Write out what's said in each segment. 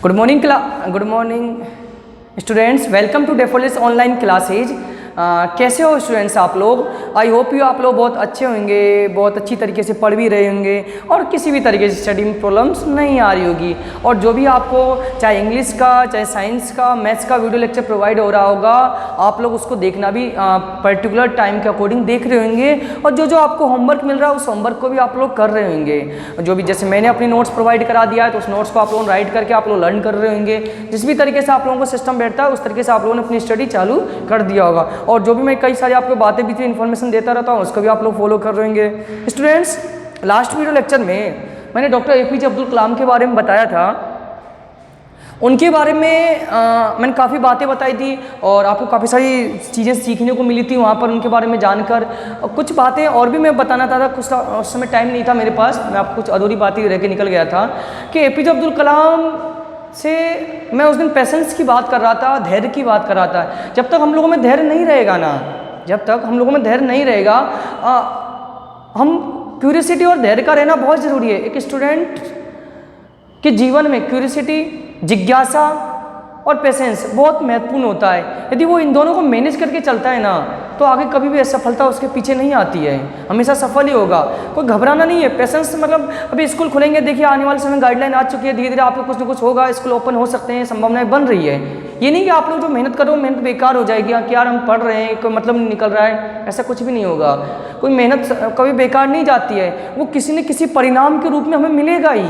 Good morning students, welcome to Defolis online classes. कैसे हो students आप लोग? आई होप यू आप लोग बहुत अच्छे होंगे, बहुत अच्छी तरीके से पढ़ भी रहे होंगे और किसी भी तरीके से स्टडी में प्रॉब्लम्स नहीं आ रही होगी। और जो भी आपको चाहे इंग्लिश का, चाहे साइंस का, मैथ्स का वीडियो लेक्चर प्रोवाइड हो रहा होगा, आप लोग उसको देखना भी पर्टिकुलर टाइम के अकॉर्डिंग देख रहे होंगे। और जो जो आपको होमवर्क मिल रहा है उस होमवर्क को भी आप लोग कर रहे होंगे। जो भी जैसे मैंने अपनी नोट्स प्रोवाइड करा दिया है तो उस नोट्स को आप लोग राइट करके आप लोग लर्न कर रहे होंगे। जिस भी तरीके से आप लोगों को सिस्टम बैठता है उस तरीके से आप लोगों ने अपनी स्टडी चालू कर दिया होगा। और जो भी मैं कई सारी आपको बातें भी इन्फॉर्मेशन देता रहता हूँ उसको भी आप लोग फॉलो कर रहे होंगे। स्टूडेंट्स, लास्ट वीडियो लेक्चर में मैंने डॉक्टर APJ अब्दुल कलाम के बारे में बताया था। उनके बारे में मैंने काफ़ी बातें बताई थी और आपको काफ़ी सारी चीज़ें सीखने को मिली थी वहाँ पर उनके बारे में जानकर। कुछ बातें और भी मैं बताना था, कुछ उस समय टाइम नहीं था मेरे पास, मैं आपको कुछ अधूरी बातें रह के निकल गया था कि APJ अब्दुल कलाम से मैं उस दिन पेशेंस की बात कर रहा था, धैर्य की बात कर रहा था। जब तक हम लोगों में धैर्य नहीं रहेगा ना, जब तक हम लोगों में धैर्य नहीं रहेगा, हम क्यूरियोसिटी और धैर्य का रहना बहुत ज़रूरी है। एक स्टूडेंट के जीवन में क्यूरियोसिटी, जिज्ञासा और पेशेंस बहुत महत्वपूर्ण होता है। यदि वो इन दोनों को मैनेज करके चलता है ना तो आगे कभी भी असफलता उसके पीछे नहीं आती है, हमेशा सफल ही होगा। कोई घबराना नहीं है। पेशेंस मतलब अभी स्कूल खुलेंगे, देखिए आने वाले समय गाइडलाइन आ चुकी है, धीरे धीरे आप लोग कुछ ना कुछ होगा, स्कूल ओपन हो सकते हैं, संभावनाएं बन रही है। ये नहीं कि आप लोग जो मेहनत करो मेहनत बेकार हो जाएगी कि यार हम पढ़ रहे हैं कोई मतलब नहीं निकल रहा है, ऐसा कुछ भी नहीं होगा। कोई मेहनत कभी बेकार नहीं जाती है, वो किसी न किसी परिणाम के रूप में हमें मिलेगा ही।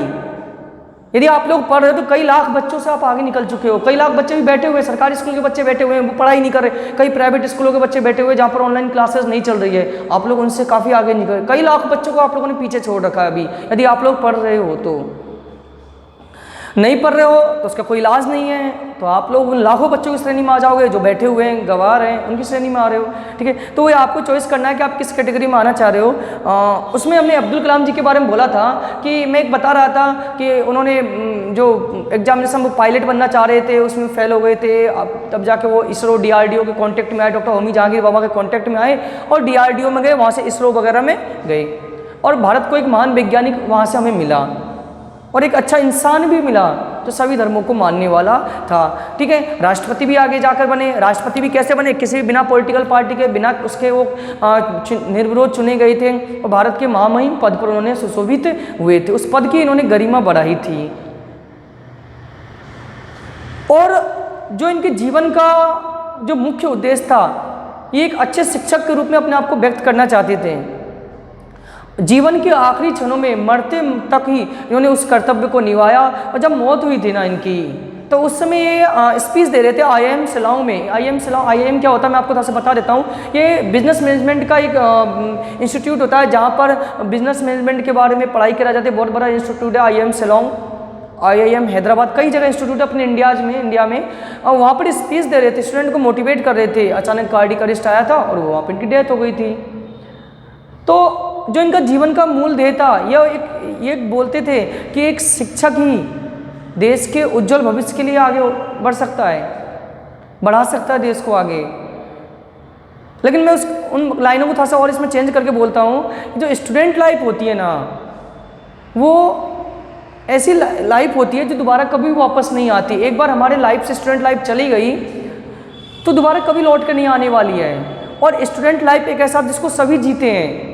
यदि आप लोग पढ़ रहे हो तो कई लाख बच्चों से आप आगे निकल चुके हो। कई लाख बच्चे भी बैठे हुए, सरकारी स्कूल के बच्चे बैठे हुए हैं, वो पढ़ाई नहीं कर रहे। कई प्राइवेट स्कूलों के बच्चे बैठे हुए जहाँ पर ऑनलाइन क्लासेस नहीं चल रही है, आप लोग उनसे काफ़ी आगे निकल। कई लाख बच्चों को आप लोगों ने पीछे छोड़ रखा है अभी। यदि आप लोग पढ़ रहे हो तो, नहीं पढ़ रहे हो तो उसका कोई इलाज नहीं है, तो आप लोग उन लाखों बच्चों की श्रेणी में आ जाओगे जो बैठे हुए हैं, गंवार हैं, उनकी श्रेणी में आ रहे हो। ठीक है, तो ये आपको चॉइस करना है कि आप किस कैटेगरी में आना चाह रहे हो। उसमें हमने अब्दुल कलाम जी के बारे में बोला था कि मैं एक बता रहा था कि उन्होंने जो एग्जामिनेशन वो पायलट बनना चाह रहे थे, उसमें फेल हो गए थे। तब जाके वो इसरो DRDO के कॉन्टैक्ट में आए, डॉक्टर होमी जहांगीर बाबा के कॉन्टैक्ट में आए और DRDO में गए, वहाँ से इसरो वगैरह में गए और भारत को एक महान वैज्ञानिक वहाँ से हमें मिला और एक अच्छा इंसान भी मिला जो सभी धर्मों को मानने वाला था। ठीक है, राष्ट्रपति भी आगे जाकर बने। राष्ट्रपति भी कैसे बने? किसी भी बिना पॉलिटिकल पार्टी के, बिना उसके वो निर्विरोध चुने गए थे और भारत के महामहिम पद पर उन्होंने सुशोभित हुए थे। उस पद की इन्होंने गरिमा बढ़ाई थी। और जो इनके जीवन का जो मुख्य उद्देश्य था, ये एक अच्छे शिक्षक के रूप में अपने आप को व्यक्त करना चाहते थे। जीवन के आखिरी क्षणों में मरते तक ही इन्होंने उस कर्तव्य को निभाया। और जब मौत हुई थी ना इनकी, तो उस समय ये स्पीच दे रहे थे IIM शिलांग में। IIM क्या होता है मैं आपको थोड़ा सा बता देता हूँ। ये बिजनेस मैनेजमेंट का एक इंस्टीट्यूट होता है जहाँ पर बिजनेस मैनेजमेंट के बारे में पढ़ाई करा जाती है। बहुत बड़ा इंस्टीट्यूट है IIM शिलांग, IIM हैदराबाद, कई जगह इंस्टीट्यूट है अपने इंडिया में। और वहाँ पर स्पीच दे रहे थे, स्टूडेंट को मोटिवेट कर रहे थे। अचानक कार्डियक अरेस्ट आया था और वहाँ पर इनकी डेथ हो गई थी। तो जो इनका जीवन का मूल ध्येय था, ये बोलते थे कि एक शिक्षक ही देश के उज्जवल भविष्य के लिए आगे बढ़ सकता है, बढ़ा सकता है देश को आगे। लेकिन मैं उन लाइनों को थोड़ा सा और इसमें चेंज करके बोलता हूँ। जो स्टूडेंट लाइफ होती है ना, वो ऐसी लाइफ होती है जो दोबारा कभी वापस नहीं आती। एक बार हमारे लाइफ से स्टूडेंट लाइफ चली गई तो दोबारा कभी लौट कर नहीं आने वाली है। और स्टूडेंट लाइफ एक ऐसा जिसको सभी जीते हैं,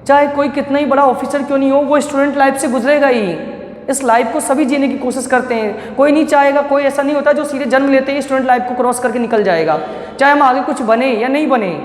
चाहे कोई कितना ही बड़ा ऑफिसर क्यों नहीं हो, वो स्टूडेंट लाइफ से गुजरेगा ही। इस लाइफ को सभी जीने की कोशिश करते हैं, कोई नहीं चाहेगा। कोई ऐसा नहीं होता जो सीधे जन्म लेते ही स्टूडेंट लाइफ को क्रॉस करके निकल जाएगा, चाहे हम आगे कुछ बने या नहीं बने।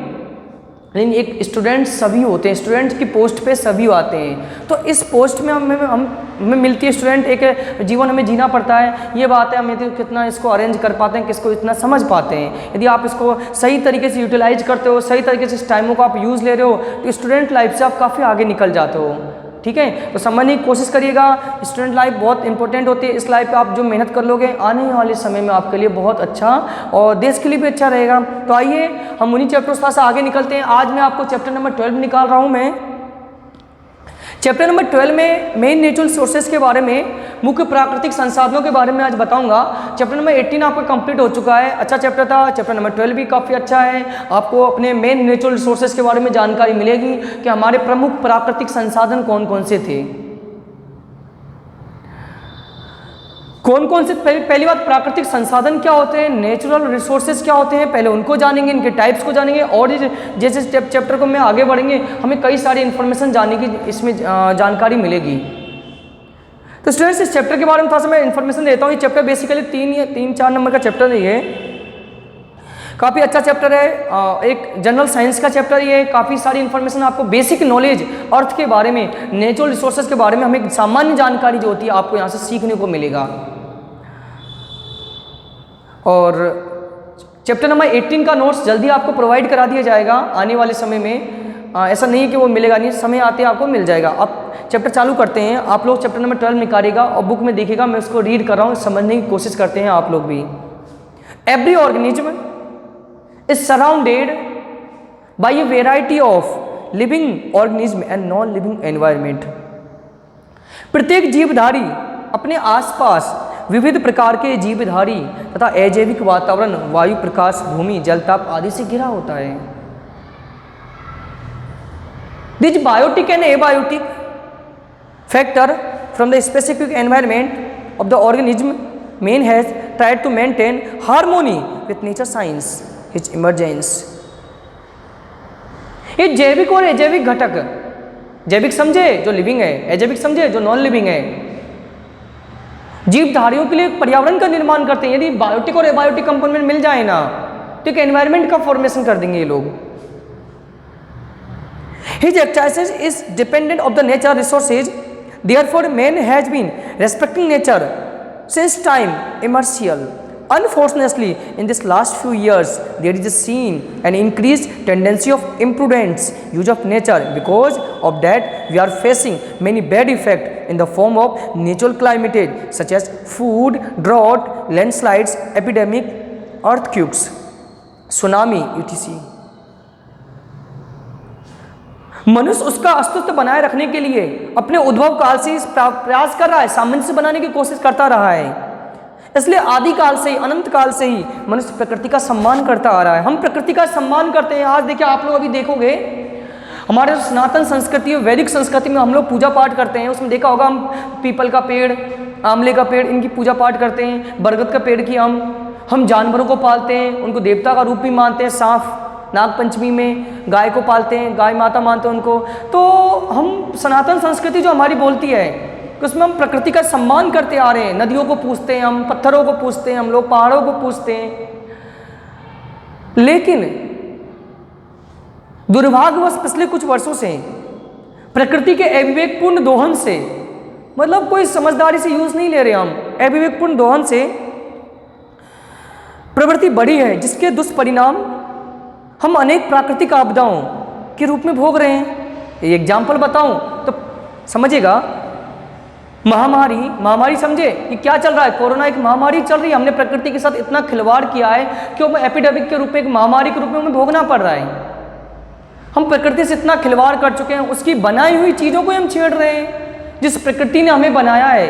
लेकिन एक स्टूडेंट सभी होते हैं, स्टूडेंट की पोस्ट पे सभी आते हैं। तो इस पोस्ट में हमें मिलती है स्टूडेंट, एक जीवन हमें जीना पड़ता है। ये बात है, हमें तो कितना इसको अरेंज कर पाते हैं, किसको इतना समझ पाते हैं। यदि आप इसको सही तरीके से यूटिलाइज करते हो, सही तरीके से इस टाइमों को आप यूज़ ले रहे हो, तो स्टूडेंट लाइफ से आप काफ़ी आगे निकल जाते हो। ठीक है, तो समझने की कोशिश करिएगा। स्टूडेंट लाइफ बहुत इंपॉर्टेंट होती है। इस लाइफ पे आप जो मेहनत कर लोगे, आने वाले समय में आपके लिए बहुत अच्छा और देश के लिए भी अच्छा रहेगा। तो आइए हम उन्हीं चैप्टर्स से आगे निकलते हैं। आज मैं आपको चैप्टर नंबर 12 निकाल रहा हूँ। मैं चैप्टर नंबर 12 में मेन नेचुरल सोर्सेज के बारे में, मुख्य प्राकृतिक संसाधनों के बारे में आज बताऊंगा। चैप्टर नंबर 18 आपका कंप्लीट हो चुका है, अच्छा चैप्टर था। चैप्टर नंबर 12 भी काफ़ी अच्छा है। आपको अपने मेन नेचुरल सोर्सेज के बारे में जानकारी मिलेगी कि हमारे प्रमुख प्राकृतिक संसाधन कौन कौन से थे। कौन कौन से, पहली बात प्राकृतिक संसाधन क्या होते हैं, नेचुरल रिसोर्सेज क्या होते हैं, पहले उनको जानेंगे, इनके टाइप्स को जानेंगे, और जैसे चैप्टर को में आगे बढ़ेंगे हमें कई सारी इन्फॉर्मेशन जानने की इसमें जानकारी मिलेगी। तो स्टूडेंट्स इस चैप्टर के बारे में थोड़ा सा मैं इन्फॉर्मेशन देता हूँ। ये चैप्टर बेसिकली 3-4 नंबर का चैप्टर है, ये काफ़ी अच्छा चैप्टर है, एक जनरल साइंस का चैप्टर ये है। काफ़ी सारी इन्फॉर्मेशन आपको, बेसिक नॉलेज अर्थ के बारे में, नेचुरल रिसोर्सेज के बारे में हमें सामान्य जानकारी जो होती है आपको यहाँ से सीखने को मिलेगा। और चैप्टर नंबर 18 का नोट्स जल्दी आपको प्रोवाइड करा दिया जाएगा आने वाले समय में। ऐसा नहीं है कि वो मिलेगा नहीं, समय आते आपको मिल जाएगा। अब चैप्टर चालू करते हैं। आप लोग चैप्टर नंबर 12 निकालेगा और बुक में देखिएगा, मैं उसको रीड कर रहा हूँ, समझने की कोशिश करते हैं आप लोग भी। Every organism is surrounded by a variety of living organism and non-living environment। प्रत्येक जीवधारी अपने आसपास विविध प्रकार के जीवधारी तथा अजैविक वातावरण, वायु, प्रकाश, भूमि, जल, ताप आदि से घिरा होता है। These biotic and abiotic factor from the specific environment of the organism, man has tried to maintain harmony with nature science its emergence। ये जैविक और अजैविक घटक, जैविक समझे जो लिविंग है, अजैविक समझे जो नॉन लिविंग है, जीवधारियों के लिए पर्यावरण का निर्माण करते हैं। यदि बायोटिक और एबायोटिक कंपोनेंट मिल जाए ना तो एक एनवायरमेंट का फॉर्मेशन कर देंगे ये लोग। His exercise is dependent of the nature resources, therefore man has been respecting nature since time immemorial। Unfortunately, in this last few years, there is seen an increased tendency of imprudent use of nature. Because of that, we are facing many bad effects in the form of natural climate such as food, drought, landslides, epidemic, earthquakes, tsunami, etc. मनुष्य उसका अस्तित्व बनाए रखने के लिए अपने उद्भव काल से इस प्रयास कर रहा है, सामंजस्य बनाने की कोशिश करता रहा है। इसलिए आदि काल से ही, अनंत काल से ही मनुष्य प्रकृति का सम्मान करता आ रहा है। हम प्रकृति का सम्मान करते हैं। आज देखिए, आप लोग अभी देखोगे हमारे सनातन संस्कृति, वैदिक संस्कृति में हम लोग पूजा पाठ करते हैं। उसमें देखा होगा हम पीपल का पेड़, आंवले का पेड़, इनकी पूजा पाठ करते हैं। बरगद का पेड़ की हम जानवरों को पालते हैं, उनको देवता का रूप भी मानते हैं। सांप, नाग पंचमी में गाय को पालते हैं, गाय माता मानते हैं उनको। तो हम सनातन संस्कृति जो हमारी बोलती है कि उसमें हम प्रकृति का सम्मान करते आ रहे हैं। नदियों को पूजते हैं, हम पत्थरों को पूजते हैं, हम लोग पहाड़ों को पूजते हैं। लेकिन दुर्भाग्यवश पिछले कुछ वर्षों से प्रकृति के अविवेकपूर्ण दोहन से, मतलब कोई समझदारी से यूज नहीं ले रहे हम, अविवेकपूर्ण दोहन से प्रवृत्ति बढ़ी है, जिसके दुष्परिणाम हम अनेक प्राकृतिक आपदाओं के रूप में भोग रहे हैं। ये एग्जाम्पल बताऊं तो समझिएगा। महामारी समझे कि क्या चल रहा है, कोरोना एक महामारी चल रही है। हमने प्रकृति के साथ इतना खिलवाड़ किया है कि वो एपिडेमिक के रूप में, एक महामारी के रूप में हमें भोगना पड़ रहा है। हम प्रकृति से इतना खिलवाड़ कर चुके हैं, उसकी बनाई हुई चीज़ों को हम छेड़ रहे हैं। जिस प्रकृति ने हमें बनाया है,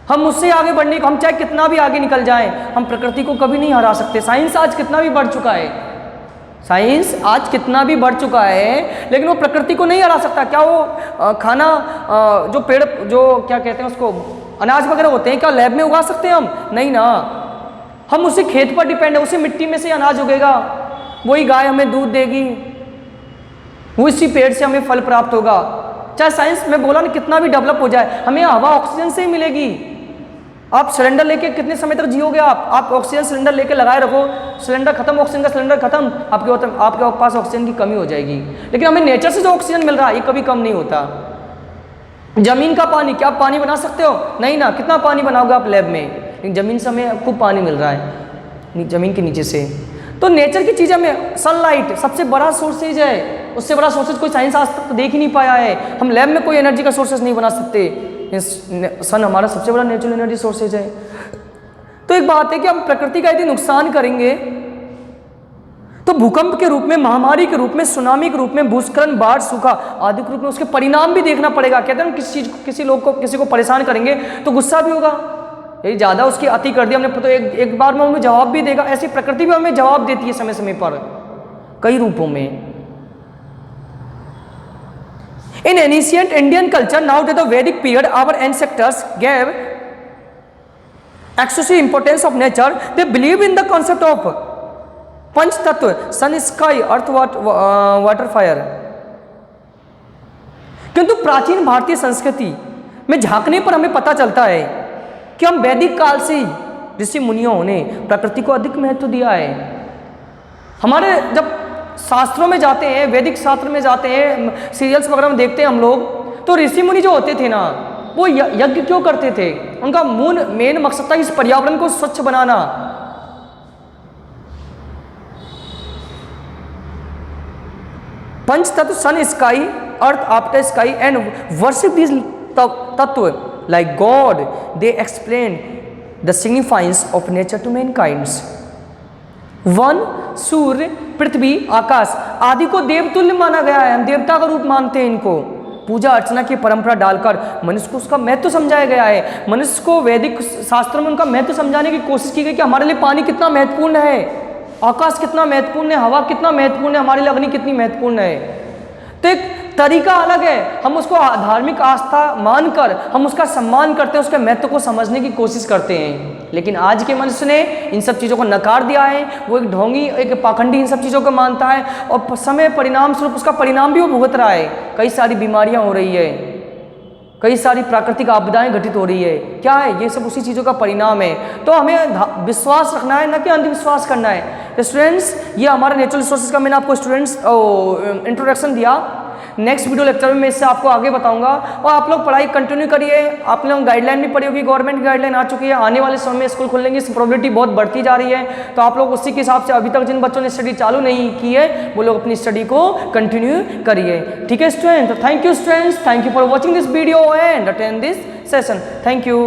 हम उससे आगे बढ़ने को, हम चाहे कितना भी आगे निकल जाएं, हम प्रकृति को कभी नहीं हरा सकते। साइंस आज कितना भी बढ़ चुका है, साइंस आज कितना भी बढ़ चुका है, लेकिन वो प्रकृति को नहीं हरा सकता। क्या वो खाना, जो पेड़, जो क्या कहते हैं उसको, अनाज वगैरह होते हैं, क्या लैब में उगा सकते हैं हम? नहीं ना। हम उसी खेत पर डिपेंड है, उसी मिट्टी में से अनाज उगेगा, वही गाय हमें दूध देगी, वो इसी पेड़ से हमें फल प्राप्त होगा। चाहे साइंस में बोला ना कितना भी डेवलप हो जाए, हमें हवा ऑक्सीजन से ही मिलेगी। आप सिलेंडर लेके कितने समय तक जियोगे? आप ऑक्सीजन सिलेंडर लेके लगाए रखो, सिलेंडर खत्म, ऑक्सीजन का सिलेंडर खत्म, आपके पास ऑक्सीजन की कमी हो जाएगी। लेकिन हमें नेचर से जो ऑक्सीजन मिल रहा है ये कभी कम नहीं होता। जमीन का पानी, क्या आप पानी बना सकते हो? नहीं ना। कितना पानी बनाओगे आप लैब में? लेकिन जमीन से हमें खूब पानी मिल रहा है, जमीन के नीचे से। तो नेचर की चीज़ हमें, सनलाइट सबसे बड़ा सोर्सेज है, उससे बड़ा सोर्सेज कोई साइंस आज तक देख ही नहीं पाया है। हम लैब में कोई एनर्जी का सोर्सेज नहीं बना सकते। सन हमारा सबसे बड़ा नेचुरल एनर्जी सोर्सेज है। तो एक बात है कि हम प्रकृति का यदि नुकसान करेंगे तो भूकंप के रूप में, महामारी के रूप में, सुनामी के रूप में, भूस्खलन, बाढ़, सूखा आदि के रूप में उसके परिणाम भी देखना पड़ेगा। कहते हैं किसी को परेशान करेंगे तो गुस्सा भी होगा, यही ज़्यादा उसकी अति कर दिया हमने तो एक बार में हमें जवाब भी देगा। ऐसी प्रकृति भी हमें जवाब देती है समय समय पर, कई रूपों में। In ancient Indian culture, now to the Vedic period, our ancestors gave excessive importance of nature, they believe in the concept of panch tattva, sun, sky, earth, water, fire. किंतु प्राचीन भारतीय संस्कृति में झांकने पर हमें पता चलता है कि हम वैदिक काल से ही ऋषि मुनियों ने प्रकृति को अधिक महत्व दिया है। हमारे जब शास्त्रों में जाते हैं, वैदिक शास्त्र में जाते हैं, सीरियल्स वगैरह में देखते हैं हम लोग, तो ऋषि मुनि जो होते थे ना, वो यज्ञ क्यों करते थे? उनका मेन मकसद था इस पर्यावरण को स्वच्छ बनाना। Panch tattva, sun, sky, earth, after sky and worship this tattva like God, they explain the significance of nature to mankinds. वन, सूर्य, पृथ्वी, आकाश आदि को देवतुल्य माना गया है। हम देवता का रूप मानते हैं इनको। पूजा अर्चना की परंपरा डालकर मनुष्य को उसका महत्व समझाया गया है। मनुष्य को वैदिक शास्त्रों में उनका महत्व समझाने की कोशिश की गई कि हमारे लिए पानी कितना महत्वपूर्ण है, आकाश कितना महत्वपूर्ण है, हवा कितना महत्वपूर्ण है, हमारे लिए अग्नि कितनी महत्वपूर्ण है। तो एक तरीका अलग है, हम उसको धार्मिक आस्था मानकर हम उसका सम्मान करते हैं, उसके महत्व को समझने की कोशिश करते हैं। लेकिन आज के मनुष्य ने इन सब चीज़ों को नकार दिया है। वो एक ढोंगी, एक पाखंडी इन सब चीज़ों को मानता है और समय परिणाम स्वरूप उसका परिणाम भी वो भुगत रहा है। कई सारी बीमारियां हो रही है, कई सारी प्राकृतिक आपदाएं घटित हो रही है। क्या है? ये सब उसी चीज़ों का परिणाम है। तो हमें विश्वास रखना है, न कि अंधविश्वास करना है। स्टूडेंट्स, ये हमारे नेचुरल रिसोर्सेज का मैंने आपको स्टूडेंट्स इंट्रोडक्शन दिया। नेक्स्ट वीडियो लेक्चर में मैं इससे आपको आगे बताऊंगा। और आप लोग पढ़ाई कंटिन्यू करिए। आप लोग गाइडलाइन भी पढ़ी होगी, गवर्नमेंट की गाइडलाइन आ चुकी है। आने वाले समय में स्कूल खुलने की प्रोबेबिलिटी बहुत बढ़ती जा रही है। तो आप लोग उसी के हिसाब से अभी तक जिन बच्चों ने स्टडी चालू नहीं की है, वो लोग अपनी स्टडी को कंटिन्यू करिए। ठीक है स्टूडेंट? तो thank you students, thank you for watching this video and attend this session. Thank you.